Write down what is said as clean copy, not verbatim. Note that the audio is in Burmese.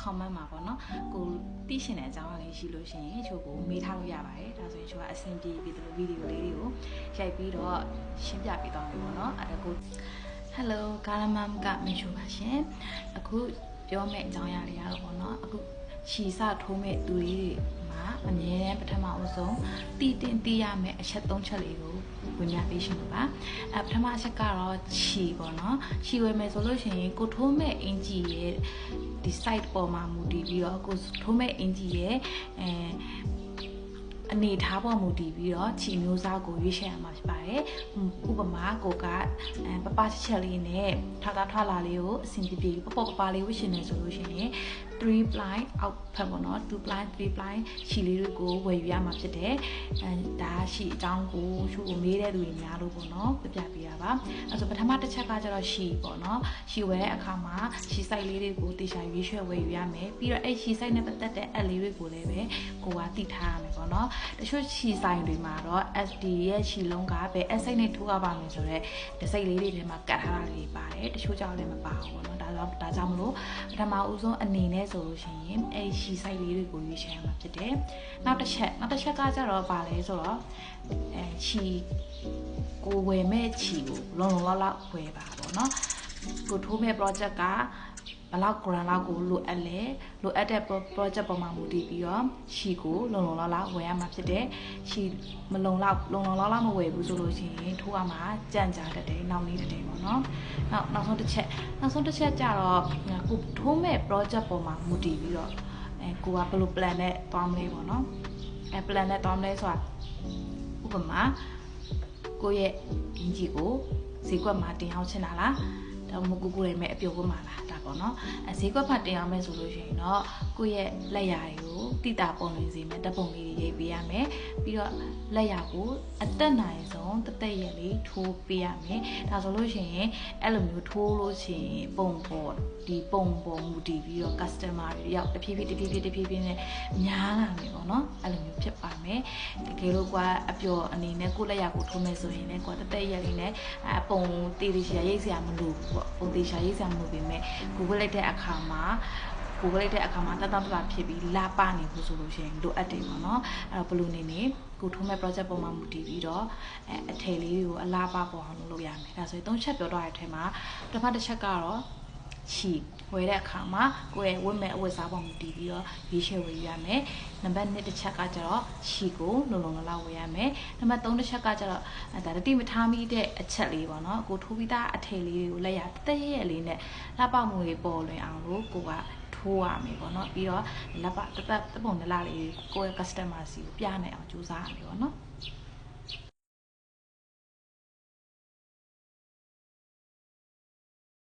comment မှာပေါ့နော်ကိုသိရှင်တဲ့အကြောင်းအရာလေးရှိလို့ရှိရင်ချို့ကိုမေးထားလို့ရပါတယ်ဒါဆိုရင်ချို့ကအဆင်ပြေပြီးဒီလိုဗီဒီယိုလေးတွေကိုရိုက်ပြီးတော့ရှင်းပြပေးသွားမယ်ပေါ့နော်အဲ့ဒါကို Hello ကာရမမ်ကမေချိုပါရှင်အခုပြောမယ့်အကြောင်းအရာတွေကတော့ပေါ့နော်အခုရှီစထိုးမဲ့သူတွေမှာအမြဲတမ်းပထမအဆုံးတည်တင်တည်ရမယ်အချက်၃ချက်လေးကိုဝင်ပြပေးရှင်ပါပထမအချက်ကတော့ခြီပေါ့နော်ခြီဝယ်မယ်ဆိုလို့ရှိရင်ကိုထိုးမဲ့အင်ဂျီရဲ့ဒီ site ပေါ်မှာမူတည်ပြီးတော့ကိုထိုးမဲ့အင်ဂျီရဲ့အနေထားပေါ်မူတည်ပြီးတော့ခြီမျိုးစားကိုရွေးချယ်ရမှာဖြစ်ပါတယ်ဥပမာကိုကပပချက်လေးနဲ့ထောက်ထားလာလေးကိုအဆင်ပြေပပလေးဝှရှင်နေဆိုလို့ရှိရင်3 ply အောက်ဖက်ပေါ့နော်2 ply 3 ply ခြီလေးတွေကိုဝယ်ယူရမှာဖြစ်တယ်ဒါရှိအကြောင်းကိုချို့ကိုမေးတဲ့သူတွေများလို့ပေါ့နော်ပြပြပေးရပါအဲ့ဆိုပထမတစ်ချက်ကကျတော့ရှီပေါ့နော်ရှီဝယ်တဲ့အခါမှာရှီ site လေးတွေကိုတေချာရွေးချယ်ဝယ်ယူရမယ်ပြီးတော့အဲ့ရှီ site နဲ့ပတ်သက်တဲ့ app လေးတွေကိုလည်းပဲကိုကသိထားရမယ်ပေါ့နော်တချို့ရှီ site တွေမှာတော့ SD ရဲ့ရှီလုံးကပဲ app site နဲ့ထိုးရပါမယ်ဆိုတော့ဒီ site လေးတွေထဲမှာကတ်ထားတာတွေပါတယ်တချို့ကြောင့်လည်းမပါဘူးပေါ့နော်ဒါကြောင့်မလို့ပထမဦးဆုံးအနေနဲ့ဆိုလို့ရှိရင်အဲ့ရှီ site လေးတွေကိုရွေးချယ်ရမှာဖြစ်တယ်နောက်တစ်ချက်ကကျတော့ဗာလဲဆိုတော့ခြီကိုဝယ်မဲ့ခြီကိုလုံလောက်ဝယ်ပါပေါ့နော်ကိုထိုးမဲ့ project ကဘလောက် grant လောက်ကိုလိုအပ်လဲလိုအပ်တဲ့ project ပေါ်မှာမူတည်ပြီးတော့ခြီကိုလုံလောက်ဝယ်ရမှာဖြစ်တယ်ခြီမလုံလောက်မဝယ်ဘူးဆိုလို့ရှိရင်ထိုးရမှာကြန့်ကြာတတ်တယ်နောက်နေတတ်တယ်ပေါ့နော်နောက်ဆုံးတစ်ချက်ကြတော့ကိုထိုးမဲ့ project ပေါ်မှာမူတည်ပြီးတော့ကိုကဘယ်လို plan နဲ့သွားမလဲပေါ့နော်plan နဲ့သွားမလဲဆိုတာဥပမာကိုရဲ့အင်ဂျီကိုဈေးကွက်မှာတင်အောင်ချင်တာလားဒါမှမဟုတ်ကိုရဲ့မဲ့အပြုတ်ပေါ်မှာလားဒါပေါ့နော်ဈေးကွက်မှာတင်အောင်မဲ့ဆိုလို့ရှိရင်တော့ကိုရဲ့လက်ရာတွေကိုတိတာပုံလွင်စေမယ်ဓာတ်ပုံလေးတွေရေးပေးရမယ်ပြီးတော့လက်ရာကိုအသက်နိုင်ဆုံးတရက်လေးထိုးပေးရမယ်ဒါဆိုလို့ရှိရင်အဲ့လိုမျိုးထိုးလို့ရှိရင်ပုံပေါ်မူတည်ပြီးတော့ customer တွေရောက်တဖြည်းဖြည်းနဲ့များလာမယ်ပေါ့နော်အဲ့လိုမျိုးဖြစ်ပါမယ်တကယ်လို့ကအပျော်အနေနဲ့ကိုလက်ရာကိုထိုးမယ်ဆိုရင်လည်းတရက်လေးနဲ့ပုံတေးသေးရှာရိတ်စရာမလိုဘူးပေါ့ပုံသေးရှာရိတ်စရာမလိုပေမဲ့ကိုဝက်လိုက်တဲ့အခါမှာတတ်ဖြစ်ပြီးလာပနေဖို့ဆိုလို့ရှိရင်လိုအပ်တယ်ပေါ့နော်အဲ့တော့ဘလို့နေကိုထိုးမဲ့ project ပုံမှာမူတည်ပြီးတော့အထည်လေးတွေကိုအလားပါပေါ်အောင်လုပ်ရမယ်ဒါဆိုရင်၃ချက်ပြောတော့တဲ့အထက်မှာပထမတစ်ချက်ကတော့ခြီဝယ်တဲ့အခါမှာကိုယ့်ရဲ့ဝတ်မဲ့အဝတ်စားပေါ်မူတည်ပြီးတော့ရွေးချယ်ဝယ်ရမယ်နံပါတ်2တစ်ချက်ကကျတော့ခြီကိုလုံလောက်ဝယ်ရမယ်နံပါတ်3တစ်ချက်ကကျတော့ဒါတတိမထားမိတဲ့အချက်လေးပေါ့နော်ကိုထိုးပြီးသားအထည်လေးတွေကိုလက်ရတက်ရက်လေးနဲ့လှပမှုတွေပေါ်လွင်အောင်လို့ကိုကထိုးရမယ်ပေါ့နော်ပြီးတော့လက်ပတပုံနလလေးကိုယ့်ရဲ့ customer စီကိုပြနိုင်အောင်ကြိုးစားရမယ်ပေါ့နော်